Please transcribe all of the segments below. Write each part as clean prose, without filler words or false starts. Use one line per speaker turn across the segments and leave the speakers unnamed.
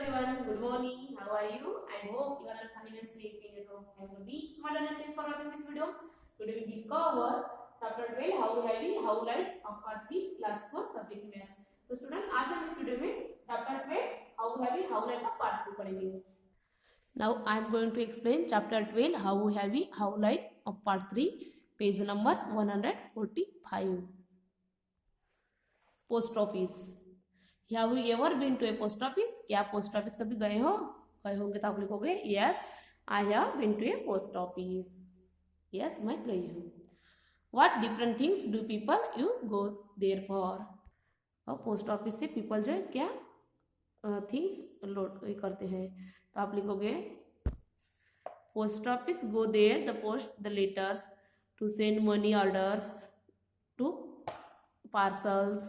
everyone, good morning. How are you? I hope you are all fine and safe in your home. I am a big smart and thanks for watching this video. Today we will cover chapter 12 how heavy, how light of part 3 class 4 subject maths. तो student आज हम इस video में chapter 12 how heavy, how light का part 2 पढ़ेंगे. Now I am going to explain chapter 12 how heavy, how light of part 3 page number 145. Post office. Have you ever been to a post office? क्या post office कभी गए हो? गए होंगे तो आप लिखोगे yes, I have been to a post office. Yes, मैं गई हूँ. What different things do people you go there for? और पोस्ट ऑफिस से people जो है क्या things लोड करते हैं तो आप लिखोगे post office go there the post the letters to send money orders to parcels.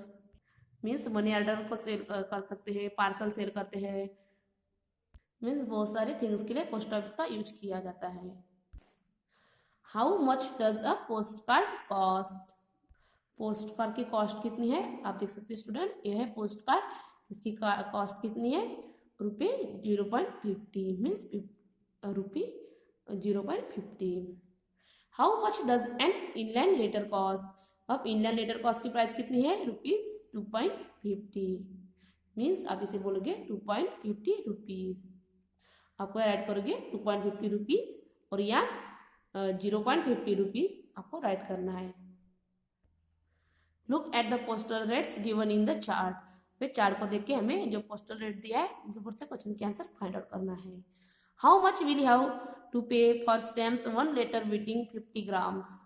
Means money order को सेल कर सकते हैं, पार्सल सेल करते हैं. मीन्स बहुत सारे थिंग्स के लिए पोस्ट ऑफिस का यूज किया जाता है. How much does a post card cost? Post card की कॉस्ट कितनी है आप देख सकते हैं स्टूडेंट. यह है पोस्ट कार्ड, इसकी कॉस्ट कितनी है ₹0.50 means ₹0.50. How much does an inland letter cost? अब इनलैंड लेटर कॉस्ट की प्राइस कितनी है ₹2.50 मीन्स आप इसे बोलोगे ₹2.50. आपको राइट करोगे ₹2.50 और या ₹0.50 आपको राइट करना है. Look at the postal rates given in the chart. Way chart को देख के हमें जो पोस्टल रेट दिया है उनके ऊपर से क्वेश्चन के आंसर फाइंड आउट करना है. How much will you have to pay for stamps 1 letter waiting 50 grams.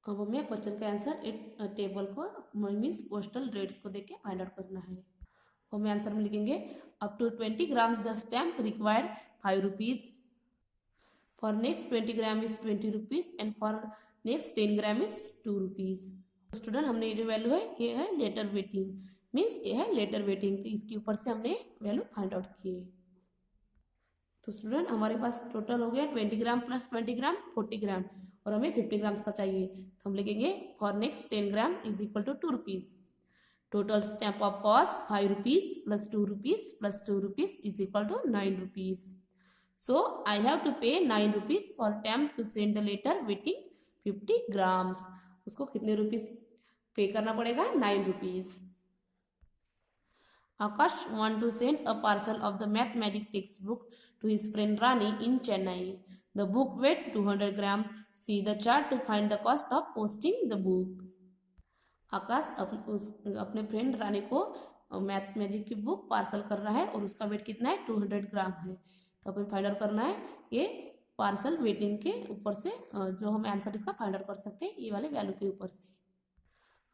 अब हमें क्वेश्चन का आंसर एक टेबल को मीन्स पोस्टल रेट्स को देख के फाइंड आउट करना है. तो हमें आंसर में लिखेंगे up to 20 grams the stamp required ₹5. For next 20 gram is ₹20 and for next 10 gram is ₹2. Student हमने ये जो वैल्यू है ये है लेटर वेटिंग मीन्स ये है लेटर वेटिंग. तो इसके ऊपर से हमने वैल्यू फाइंड आउट किए. तो स्टूडेंट हमारे पास टोटल हो गया 20 ग्राम प्लस 20 ग्राम 40 ग्राम और हमें 50 ग्राम्स का चाहिए. तो हम लिखेंगे for next 10 gram is equal to ₹2. Total stamp of cost ₹5 plus ₹2 is equal to ₹9. So I have to pay ₹9 for stamp to send the letter waiting 50 grams. उसको कितने रुपीस पे करना पड़ेगा ₹9. Akash want to send a parcel of the mathematics textbook to his friend Rani in Chennai. The book weighed 200 gram. See the chart to find the cost of posting the book. आकाश अपने friend रानी को mathematics की book parcel कर रहा है और उसका wait कितना है 200 ग्राम है. तो हमें फाइंड आउट करना है ये पार्सल वेटिंग के ऊपर से जो हम आंसर इसका फाइंड आउट कर सकते हैं ये वाले वैल्यू के ऊपर से.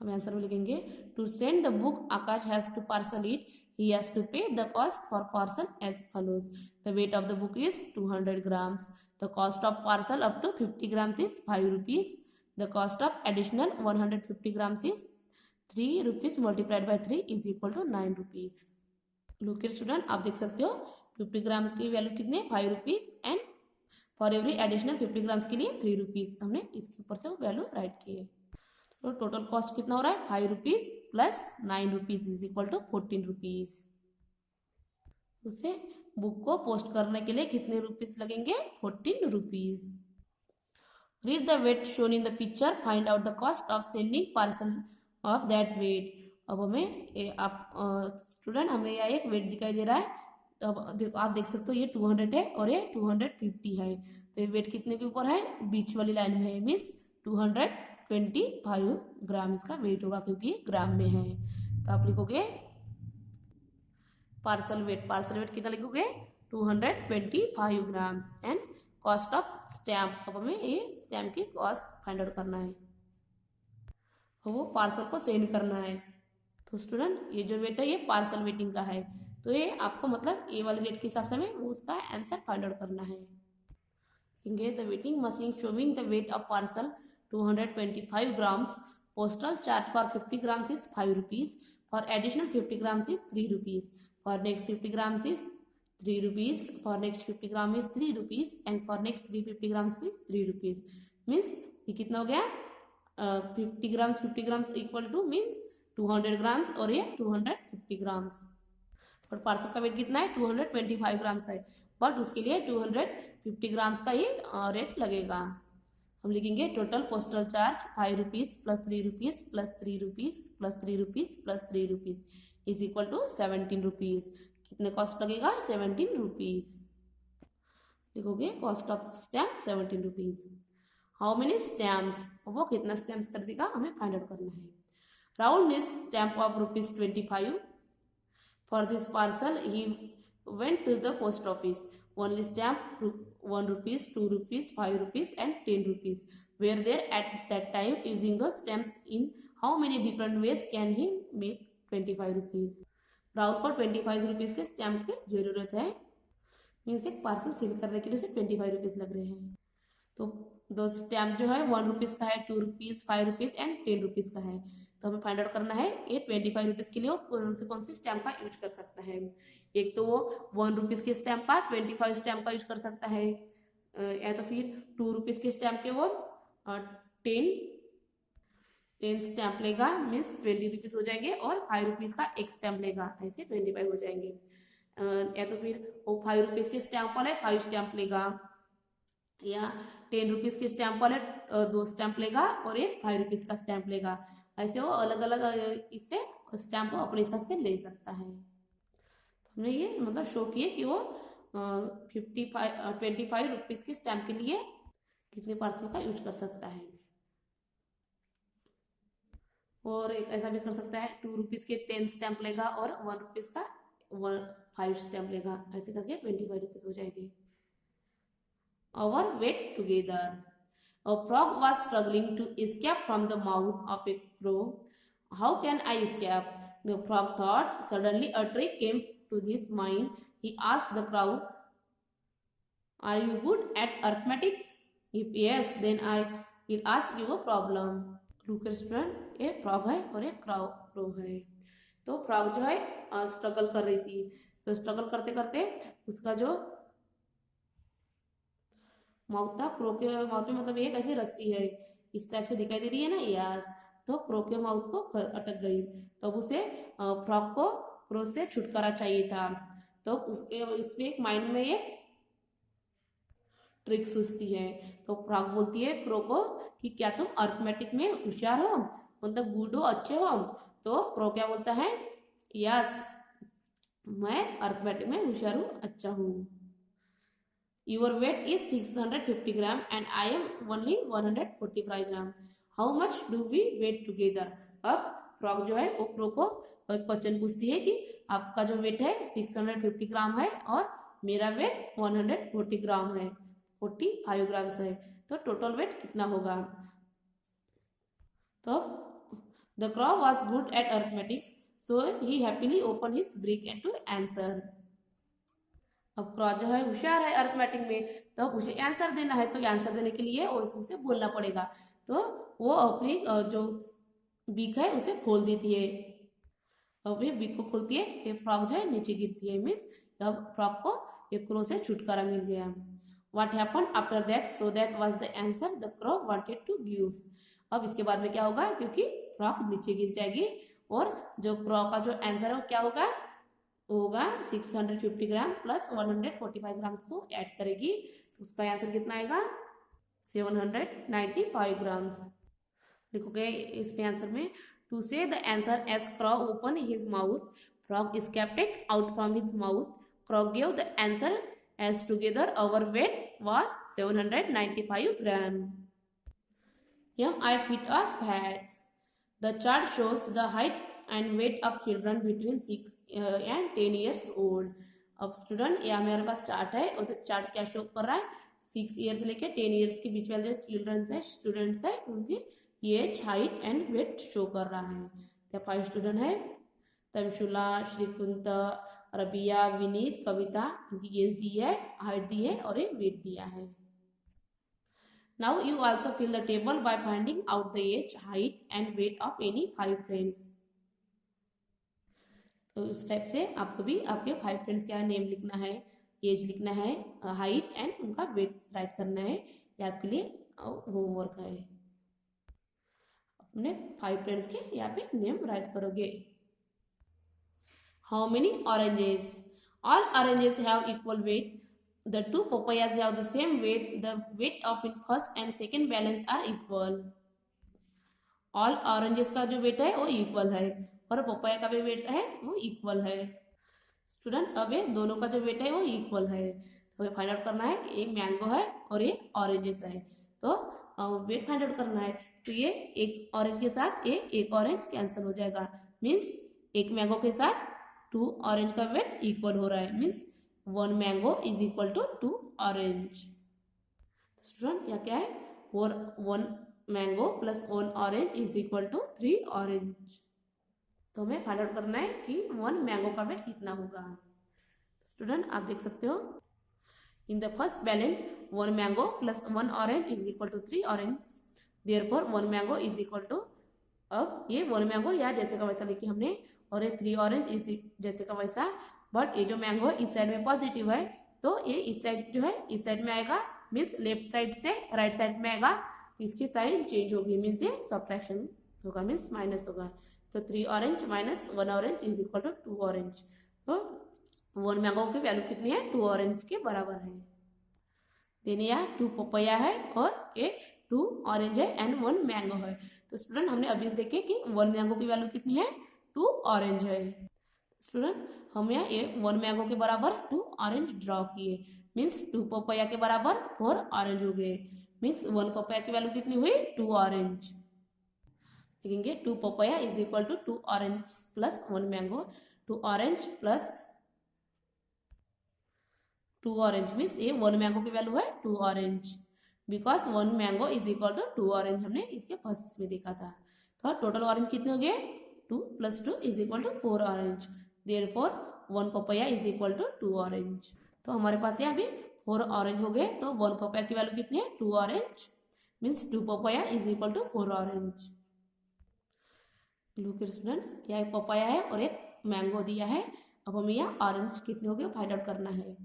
हम आंसर में लिखेंगे to send the book Aakash has to parcel it he has to pay the cost for parcel as follows. The weight of the book is 200 grams. The cost of parcel up to 50 grams is ₹5. The cost of additional 150 grams is ₹3 multiplied by 3 is equal to ₹9. Look student आप देख सकते हो 50 ग्राम की value कितनी है ₹5 and for every additional 50 grams के लिए ₹3. हमने इसके ऊपर से वो वैल्यू राइट की है. तो टोटल कॉस्ट कितना हो रहा है ₹5 प्लस ₹9 इज इक्वल टू ₹14. उसे बुक को पोस्ट करने के लिए कितने रुपीस लगेंगे ₹14. Read the weight shown in the picture find out the cost of sending parcel of that weight. अब हमें आप स्टूडेंट हमें यहाँ एक वेट दिखाई दे रहा है. तो अब आप देख सकते हो ये 200 है और ये 250 है. तो ये वेट कितने के ऊपर है बीच वाली लाइन में है मीन्स 225 ग्राम इसका वेट होगा क्योंकि ये ग्राम में है. तो आप लिखोगे पार्सल वेट कितना लिखोगे 225 grams and cost of stamp. अब हमें ये स्टैम्प की कॉस्ट फाइंड आउट करना है तो वो पार्सल को सेंड करना है. तो स्टूडेंट ये जो वेट है ये पार्सल वेटिंग का है. तो ये आपको मतलब ये वाले रेट के हिसाब से हमें उसका आंसर फाइंड आउट करना है. The waiting machine showing the weight of parcel 225 grams. Postal charge for 50 grams is ₹5. For additional 50 grams is ₹3. For next 50 grams is ₹3. For next 50 grams is ₹3 and for next 350 grams is ₹3. Means ये कितना हो गया 50 grams equal two means 200 grams और ये 250 grams. But parcel का wait कितना है 225 grams है, बट उसके लिए 250 ग्राम्स का ही रेट लगेगा। हम लिखेंगे total postal charge 5 rupees plus 3 rupees plus 3 rupees plus 3 rupees plus 3 rupees is equal to 17 rupees. कितने कॉस्ट लगेगा 17 रुपीज। लिखोगे cost of stamp 17 rupees. How many stamps, वो कितना स्टैम्प्स कर देगा हमें फाइंड आउट करना है। राहुल ने stamp of ₹25 for this parcel he went to the post office. Only stamp 1 rupees, 2 rupees, 5 rupees and 10 rupees were there at that time. Using those stamps in how many different ways can he make 25 rupees? Rahul को 25 rupees के stamp की जरूरत है, means एक parcel seal करने के लिए उसे 25 रुपीज लग रहे हैं। तो दो स्टैम्प जो है 1 रुपीज का है, 2 रुपीज, 5 रुपीज एंड 10 रुपीज का है। तो हमें फाइंड आउट करना है ये 25 रुपीज के लिए वो कौन से स्टैम्प का यूज कर सकता है। एक तो वो 1 रुपीज के स्टैम्प का 25 स्टैम्प का यूज कर सकता है, या तो फिर 2 रुपीज के स्टैम्प के वो 10 स्टैम्प लेगा, मीन्स 20 रुपीज हो जाएंगे, और 5 रुपीज का एक स्टैम्प लेगा, ऐसे 25 हो जाएंगे। या तो फिर वो 5 रुपीज के स्टैम्प वाले 5 स्टैम्प लेगा, या 10 रुपीज के स्टैम्प वाले 2 स्टैम्प लेगा और एक 5 रुपीज का स्टैम्प लेगा। ऐसे वो अलग अलग इससे स्टैम्प को अपने हिसाब से ले सकता है। हमने ये मतलब शो किए कि वो 25 रुपीज के स्टैम्प के लिए कितने पार्सल का यूज कर सकता है। और एक ऐसा भी कर सकता है 2 रुपीज के 10 स्टैम्प लेगा और 1 रुपीज का 5 स्टैम्प लेगा, ऐसे करके 25 रुपीज हो जाएंगे। Our wait together. A frog was struggling to escape from the mouth of a crow. How can I escape? The frog thought. Suddenly a trick came to his mind. He asked the crow, "Are you good at arithmetic? If yes, then I will ask you a problem." Look student, ये frog है और एक crow है। तो frog जो है struggle कर रही थी, तो स्ट्रगल करते करते उसका जो माउथ था, क्रो के माउथ में मतलब एक ऐसी रस्सी है इस टाइप से दिखाई दे रही है ना, यस, तो क्रो के माउथ को अटक गई। तो उसे फ्रॉग को क्रो से छुटकारा चाहिए था। तो उसके इसमें एक माइंड में ये ट्रिक सोचती है। तो फ्रॉग बोलती है क्रो को कि क्या तुम अर्थमेटिक में होशियार हो, मतलब गुड हो, अच्छे हो। तो क्रो क्या बोलता है, यस मैं अर्थमेटिक में होशियार हूँ, अच्छा हूँ। Your weight is 650 gram and I am only 145 gram. How much do we weigh together? अब फ्रॉग जो है वो क्रो को क्वेश्चन पूछती है कि आपका जो वेट है 650 ग्राम है और मेरा वेट 140 ग्राम है, 45 ग्राम्स है, तो टोटल वेट कितना होगा। तो the crow was good at arithmetics so he happily open his beak and to answer. अब क्रॉ जो है होशियार है अर्थमेटिक में, तो उसे आंसर देना है, तो आंसर देने के लिए उसे बोलना पड़ेगा। तो वो अपनी जो बीक है उसे खोल देती है, अब ये बीक को खोलती है, ये फ्रॉग जो है नीचे गिरती है, मीन्स तब फ्रॉग को एक क्रो से छुटकारा मिल गया। What happen after that, so that was the answer the crow wanted to give. अब इसके बाद में क्या होगा, क्योंकि फ्रॉग नीचे गिर जाएगी और जो क्रो का जो आंसर है वो क्या होगा 650 ग्राम प्लस 145 ग्राम को ऐड करेगी, तो उसका आंसर कितना आएगा 795 ग्राम्स। लिखोगे इसमें आंसर में, to say the answer as crow open his mouth frog escaped it out from his mouth. Crow gave the answer as together our weight was 795 gram. I fit or fat. The chart shows the height and weight of children between 6 and 10 years old. अब student ये हमारे पास chart है, और तो chart क्या show कर रहा है 6 ईयर से लेके 10 ईयर्स के बीच वाले जो चिल्ड्रंस है, स्टूडेंट्स है, उनकी age, height and weight show कर रहा है। क्या 5 स्टूडेंट है, तमशुला, श्रीकुंत, रबिया, विनीत, कविता, उनकी एज दी है, हाइट दी है और एक वेट दिया है। Now you also fill the table by finding out the age, height and weight of any 5 friends. तो इस टाइप से आपको भी आपके 5 फ्रेंड्स का नेम लिखना है, एज लिखना है, हाइट एंड उनका वेट राइट करना है, ये आपके लिए होमवर्क है। अपने 5 फ्रेंड्स के यहाँ पे नेम राइट करोगे। How many oranges? All oranges have equal weight. The two papayas have the same weight. The weight of in first and second balance are equal. All oranges का जो wait है वो equal है और papaya का भी wait है वो इक्वल है. स्टूडेंट अब ये दोनों का जो वेट है वो इक्वल है. तो हमें फाइंड आउट करना है ये मैंगो है और ये ऑरेंजेस है. तो वेट फाइंड आउट करना है. तो ये एक ऑरेंज के साथ ये एक ऑरेंज कैंसिल हो जाएगा. मीन्स एक मैंगो के साथ 2 ऑरेंज का वेट इक्वल हो रहा है. Means 1 mango is equal to 2 orange. Student यहाँ क्या है 1 mango plus 1 orange is equal to 3 orange. तो हमें फाइंड आउट करना है कि 1 मैंगो का वेट कितना होगा. स्टूडेंट आप देख सकते हो in the first balance 1 mango plus 1 orange is equal to 3 orange. Therefore 1 mango is equal to, अब ये 1 मैंगो या जैसे का वैसा लिखी हमने और ये 3 ऑरेंज इज जैसे का वैसा. बट ये जो मैंगो है इस साइड में पॉजिटिव है तो ये इस साइड जो है इस साइड में आएगा. मीन्स लेफ्ट साइड से राइट साइड में आएगा तो इसकी साइड चेंज होगी. मीन्स ये सब्ट्रैक्शन होगा मीन्स माइनस होगा. तो 3 orange minus 1 orange is equal to 2 orange. तो 1 मैंगो की वैल्यू कितनी है 2 ऑरेंज के बराबर है. देन यहाँ 2 पपैया है और ये 2 ऑरेंज है एंड 1 मैंगो है. तो स्टूडेंट हमने अभी देखे कि 1 मैंगो की वैल्यू कितनी है 2 ऑरेंज है. स्टूडेंट हम यहाँ ये 1 मैंगो के बराबर 2 ऑरेंज ड्रॉ किए. मीन्स 2 पपैया के बराबर 4 ऑरेंज हो गए. मीन्स 1 पपैया की वैल्यू कितनी हुई 2 ऑरेंज. लिखेंगे 2 papaya is equal to 2 orange plus 1 mango. 2 orange plus 2 orange means ये 1 मैंगो की वैल्यू है 2 orange. Because 1 mango is equal to 2 orange हमने इसके फर्स्ट में देखा था. तो टोटल ऑरेंज कितने हो गए 2 plus 2 is equal to 4 orange. Therefore 1 papaya is equal to 2 orange. तो हमारे पास यहाँ भी 4 ऑरेंज हो गए. तो 1 पपैया की वैल्यू कितनी है 2 orange. Means 2 papaya is equal to 4 orange. Look students यहाँ एक पपाया है और एक मैंगो दिया है. अब हमें यहाँ ऑरेंज कितने हो गए फाइंड आउट करना है.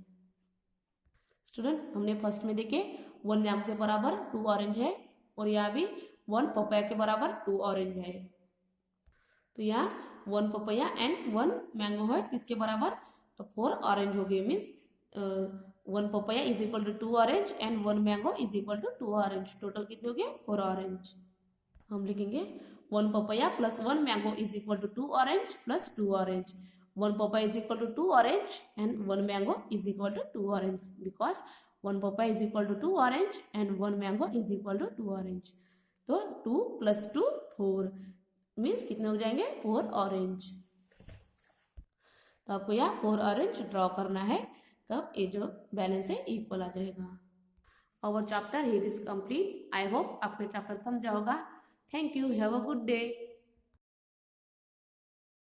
स्टूडेंट हमने फर्स्ट में देखे 1 मैंगो के बराबर 2 ऑरेंज है और यहाँ भी 1 पपाया के बराबर 2 ऑरेंज है. तो यहाँ 1 पपाया एंड 1 मैंगो है किसके बराबर तो 4 ऑरेंज हो गए. Means 1 papaya is equal to 2 orange and 1 mango is equal to 2 orange. Total कितने हो गए 4 ऑरेंज. हम लिखेंगे 1 papaya plus 1 mango is equal to 2 orange plus 2 orange. 1 papaya is equal to 2 orange and 1 mango is equal to 2 orange because 1 papaya is equal to 2 orange and 1 mango is equal to 2 orange. तो 2 plus 2 4 means कितने हो जाएंगे 4 orange. तो आपको यहाँ 4 orange draw करना है तब ये जो बैलेंस है इक्वल आ जाएगा. Our chapter here is complete. I hope आपको चैप्टर समझा होगा. Thank you. Have a good day.